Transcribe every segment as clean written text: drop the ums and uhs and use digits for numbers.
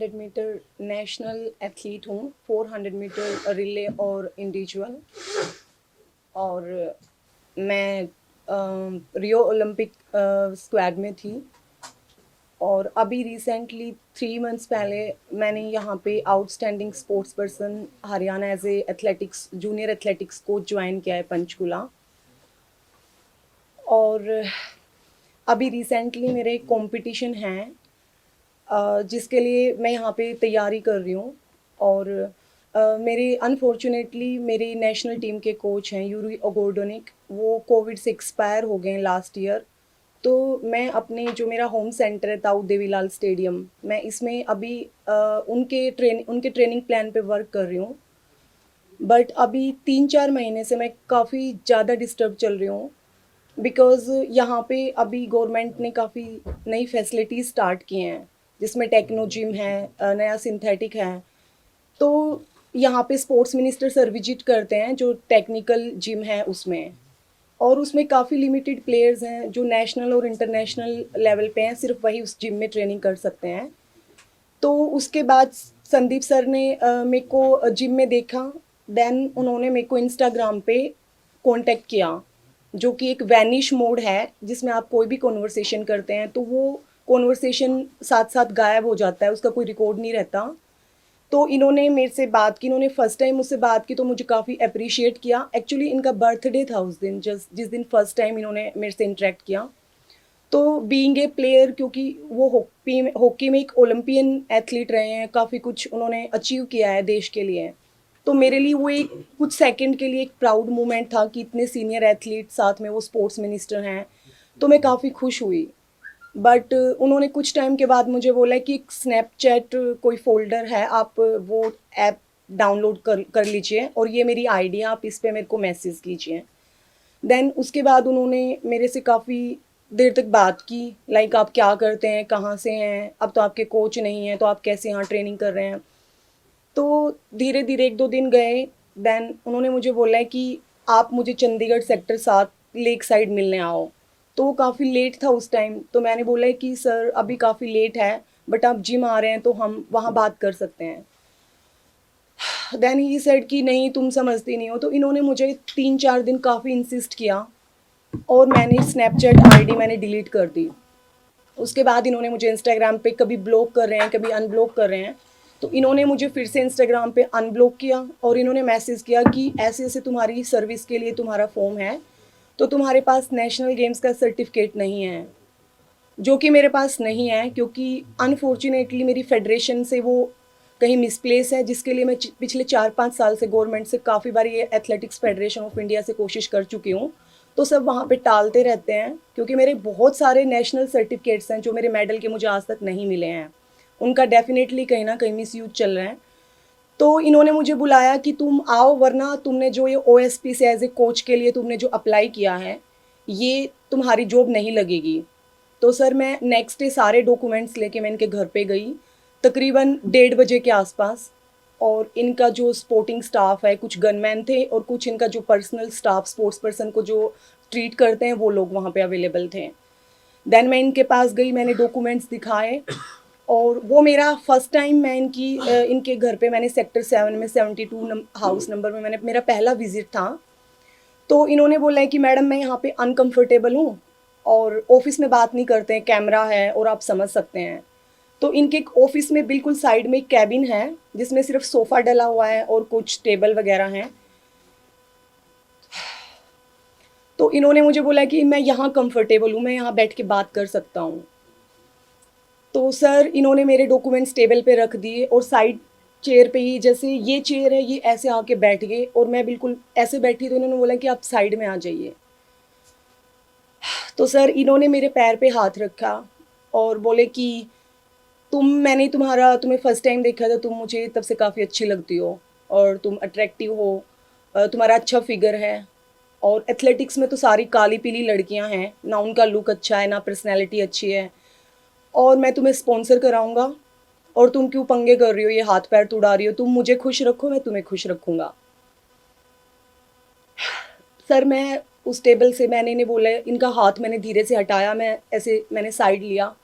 400 metre national athlete हूँ, 400 metre relay और individual. और मैं रियो ओलंपिक स्क्वाड में थी। और अभी रिसेंटली 3 मंथ्स पहले मैंने यहाँ पे outstanding sports person Haryana as a athletics junior athletics coach join किया है पंचकुला। और अभी रिसेंटली मेरे एक कॉम्पिटिशन है जिसके लिए मैं यहाँ पे तैयारी कर रही हूँ। और मेरे अनफॉर्चुनेटली मेरी नेशनल टीम के कोच हैं यूरी ओगोर्डोनिक, वो कोविड से एक्सपायर हो गए लास्ट ईयर। तो मैं अपने जो मेरा होम सेंटर है ताऊ देवीलाल स्टेडियम, मैं इसमें अभी उनके ट्रेनिंग प्लान पे वर्क कर रही हूँ। बट अभी 3-4 महीने से मैं काफ़ी ज़्यादा डिस्टर्ब चल रही हूँ, बिकॉज़ यहाँ पे अभी गवर्नमेंट ने काफ़ी नई फैसिलिटीज़ स्टार्ट की हैं, जिसमें टेक्नो जिम है, नया सिंथेटिक है। तो यहाँ पे स्पोर्ट्स मिनिस्टर सर विजिट करते हैं जो टेक्निकल जिम है उसमें। और उसमें काफ़ी लिमिटेड प्लेयर्स हैं जो नेशनल और इंटरनेशनल लेवल पे हैं, सिर्फ वही उस जिम में ट्रेनिंग कर सकते हैं। तो उसके बाद संदीप सर ने मेरे को जिम में देखा। देन उन्होंने मेरे को इंस्टाग्राम पे कांटेक्ट किया, जो कि एक वैनिश मोड है जिसमें आप कोई भी कॉन्वर्सेशन करते हैं तो वो कॉन्वर्सेशन साथ साथ गायब हो जाता है, उसका कोई रिकॉर्ड नहीं रहता। तो इन्होंने मेरे से बात की, इन्होंने फर्स्ट टाइम मुझसे बात की तो मुझे काफ़ी अप्रिशिएट किया। एक्चुअली इनका बर्थडे था उस दिन, जिस दिन फर्स्ट टाइम इन्होंने मेरे से इंटरेक्ट किया। तो बीइंग ए प्लेयर, क्योंकि वो हॉकी में एक ओलंपियन एथलीट रहे हैं, काफ़ी कुछ उन्होंने अचीव किया है देश के लिए। तो मेरे लिए वो एक कुछ सेकंड के लिए एक प्राउड मोमेंट था कि इतने सीनियर एथलीट साथ में वो स्पोर्ट्स मिनिस्टर हैं। तो मैं काफ़ी खुश हुई। बट उन्होंने कुछ टाइम के बाद मुझे बोला कि एक स्नैपचैट कोई फ़ोल्डर है, आप वो ऐप डाउनलोड कर लीजिए और ये मेरी आईडी है, आप इस पे मेरे को मैसेज कीजिए। देन उसके बाद उन्होंने मेरे से काफ़ी देर तक बात की, लाइक आप क्या करते हैं, कहाँ से हैं, अब तो आपके कोच नहीं हैं तो आप कैसे यहाँ ट्रेनिंग कर रहे हैं। तो धीरे धीरे 1-2 दिन गए। देन उन्होंने मुझे बोला है कि आप मुझे चंडीगढ़ सेक्टर 7 लेक साइड मिलने आओ। तो वो काफ़ी लेट था उस टाइम, तो मैंने बोला है कि सर अभी काफ़ी लेट है, बट आप जिम आ रहे हैं तो हम वहाँ बात कर सकते हैं। देन ही सेड कि नहीं तुम समझती नहीं हो। तो इन्होंने मुझे 3-4 दिन काफ़ी इंसिस्ट किया और मैंने स्नैपचैट आईडी मैंने डिलीट कर दी। उसके बाद इन्होंने मुझे इंस्टाग्राम पे कभी ब्लॉक कर रहे हैं, कभी अनब्लॉक कर रहे हैं। तो इन्होंने मुझे फिर से इंस्टाग्राम पे अनब्लॉक किया और इन्होंने मैसेज किया कि ऐसे ऐसे तुम्हारी सर्विस के लिए तुम्हारा फॉर्म है, तो तुम्हारे पास नेशनल गेम्स का सर्टिफिकेट नहीं है, जो कि मेरे पास नहीं है, क्योंकि अनफॉर्चुनेटली मेरी फेडरेशन से वो कहीं मिसप्लेस है, जिसके लिए मैं पिछले 4-5 साल से गवर्नमेंट से काफ़ी बार ये एथलेटिक्स फेडरेशन ऑफ इंडिया से कोशिश कर चुकी हूँ। तो सब वहाँ पे टालते रहते हैं, क्योंकि मेरे बहुत सारे नेशनल सर्टिफिकेट्स हैं जो मेरे मेडल के मुझे आज तक नहीं मिले हैं, उनका डेफिनेटली कहीं ना कहीं मिस यूज चल रहा है। तो इन्होंने मुझे बुलाया कि तुम आओ, वरना तुमने जो ये ओएसपी से एज ए कोच के लिए तुमने जो अप्लाई किया है, ये तुम्हारी जॉब नहीं लगेगी। तो सर मैं नेक्स्ट डे सारे डॉक्यूमेंट्स लेके मैं इनके घर पे गई, तकरीबन 1:30 बजे के आसपास। और इनका जो स्पोर्टिंग स्टाफ है, कुछ गनमैन थे और कुछ इनका जो पर्सनल स्टाफ स्पोर्ट्स पर्सन को जो ट्रीट करते हैं वो लोग वहाँ पे अवेलेबल थे। देन मैं इनके पास गई, मैंने डॉक्यूमेंट्स दिखाए। और वो मेरा फर्स्ट टाइम मैं इनके घर पे मैंने सेक्टर 7 में 72 हाउस नंबर में मैंने मेरा पहला विजिट था। तो इन्होंने बोला है कि मैडम मैं यहाँ पे अनकंफर्टेबल हूँ और ऑफिस में बात नहीं करते हैं, कैमरा है और आप समझ सकते हैं। तो इनके ऑफिस में बिल्कुल साइड में एक कैबिन है जिसमें सिर्फ सोफ़ा डला हुआ है और कुछ टेबल वगैरह हैं। तो इन्होंने मुझे बोला कि मैं यहाँ कंफर्टेबल हूँ, मैं यहाँ बैठ के बात कर सकता हूँ। तो सर इन्होंने मेरे डॉक्यूमेंट्स टेबल पे रख दिए और साइड चेयर पे ही, जैसे ये चेयर है, ये ऐसे आके बैठ गए और मैं बिल्कुल ऐसे बैठी, तो इन्होंने बोला कि आप साइड में आ जाइए। तो सर इन्होंने मेरे पैर पे हाथ रखा और बोले कि मैंने तुम्हें फर्स्ट टाइम देखा था, तुम मुझे तब से काफ़ी अच्छी लगती हो और तुम अट्रैक्टिव हो, तुम्हारा अच्छा फिगर है। और एथलेटिक्स में तो सारी काली पीली लड़कियां हैं, ना उनका लुक अच्छा है ना पर्सनैलिटी अच्छी है। और मैं तुम्हें स्पॉन्सर कराऊंगा और तुम क्यों पंगे कर रही हो, ये हाथ पैर तुड़ा रही हो, तुम मुझे खुश रखो मैं तुम्हें खुश रखूंगा। सर मैं उस टेबल से, मैंने इन्हें बोला, इनका हाथ मैंने धीरे से हटाया, मैंने साइड लिया,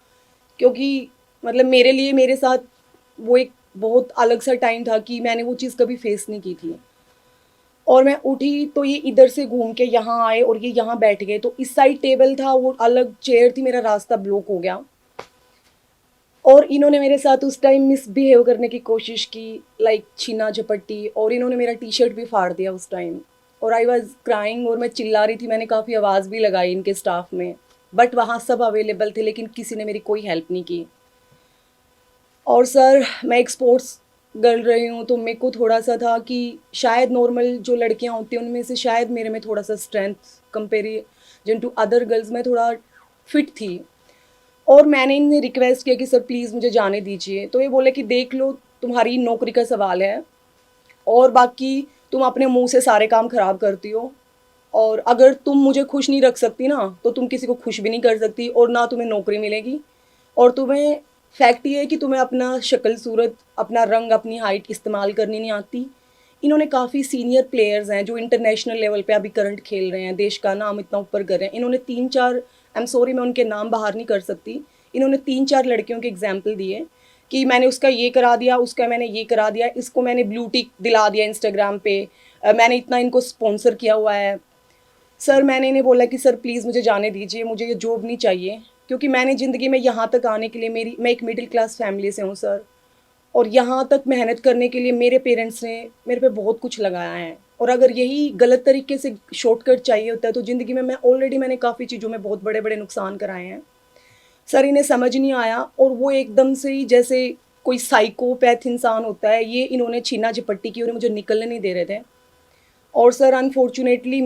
क्योंकि मतलब मेरे लिए मेरे साथ वो एक बहुत अलग सा टाइम था कि मैंने वो चीज़ कभी फेस नहीं की थी। और मैं उठी तो ये इधर से घूम के यहाँ आए और ये यहाँ बैठ गए, तो इस साइड टेबल था, वो अलग चेयर थी, मेरा रास्ता ब्लॉक हो गया। और इन्होंने मेरे साथ उस टाइम मिसबिहेव करने की कोशिश की, लाइक छीना झपट्टी, और इन्होंने मेरा टी शर्ट भी फाड़ दिया उस टाइम। और आई वॉज क्राइंग और मैं चिल्ला रही थी, मैंने काफ़ी आवाज़ भी लगाई इनके स्टाफ में, बट वहाँ सब अवेलेबल थे लेकिन किसी ने मेरी कोई हेल्प नहीं की। और सर मैं एक स्पोर्ट्स गर्ल रही हूँ, तो मेरे को थोड़ा सा था कि शायद नॉर्मल जो लड़कियाँ होती हैं उनमें से शायद मेरे में थोड़ा सा strength comparison to other girls में थोड़ा फिट थी। और मैंने इन्हें रिक्वेस्ट किया कि सर प्लीज़ मुझे जाने दीजिए, तो ये बोले कि देख लो तुम्हारी नौकरी का सवाल है और बाकी तुम अपने मुंह से सारे काम ख़राब करती हो, और अगर तुम मुझे खुश नहीं रख सकती ना तो तुम किसी को खुश भी नहीं कर सकती, और ना तुम्हें नौकरी मिलेगी। और तुम्हें फैक्ट ये है कि तुम्हें अपना शक्ल सूरत, अपना रंग, अपनी हाइट इस्तेमाल करनी नहीं आती। इन्होंने काफ़ी सीनियर प्लेयर्स हैं जो इंटरनेशनल लेवल पे अभी करंट खेल रहे हैं, देश का नाम इतना ऊपर कर रहे हैं। इन्होंने 3-4, आई एम सॉरी मैं उनके नाम बाहर नहीं कर सकती, इन्होंने 3-4 लड़कियों के एग्जाम्पल दिए कि मैंने उसका ये करा दिया, उसका मैंने ये करा दिया, इसको मैंने ब्लू टिक दिला दिया इंस्टाग्राम पे, मैंने इतना इनको स्पॉन्सर किया हुआ है। सर मैंने इन्हें बोला कि सर प्लीज़ मुझे जाने दीजिए, मुझे ये जॉब नहीं चाहिए, क्योंकि मैंने ज़िंदगी में यहाँ तक आने के लिए मैं एक मिडिल क्लास फैमिली से हूँ सर, और यहाँ तक मेहनत करने के लिए मेरे पेरेंट्स ने मेरे पे बहुत कुछ लगाया है। और अगर यही गलत तरीके से शॉर्टकट चाहिए होता है तो ज़िंदगी में मैंने काफ़ी चीज़ों में बहुत बड़े बड़े नुकसान कराए हैं। सर इन्हें समझ नहीं आया, और वो एकदम से ही जैसे कोई साइकोपैथ इंसान होता है, ये इन्होंने छीना झपट्टी की और मुझे निकलने नहीं दे रहे थे। और सर अनफॉर्चुनेटली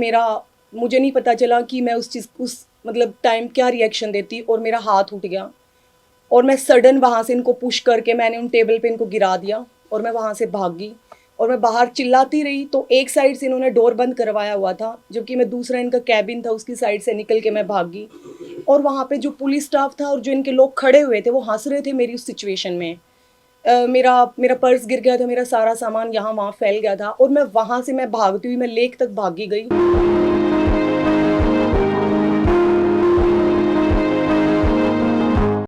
मुझे नहीं पता चला कि मैं उस मतलब टाइम क्या रिएक्शन देती, और मेरा हाथ उठ गया और मैं सडन वहाँ से इनको पुश करके मैंने उन टेबल पे इनको गिरा दिया और मैं वहाँ से भागी। और मैं बाहर चिल्लाती रही, तो एक साइड से इन्होंने डोर बंद करवाया हुआ था, जबकि मैं दूसरा इनका कैबिन था उसकी साइड से निकल के मैं भागी। और वहाँ पे जो पुलिस स्टाफ था और जो इनके लोग खड़े हुए थे वो हंस रहे थे मेरी उस सिचुएशन में। मेरा पर्स गिर गया था, मेरा सारा सामान यहाँ वहाँ फैल गया था, और मैं वहाँ से मैं भागती हुई मैं लेक तक भागी गई।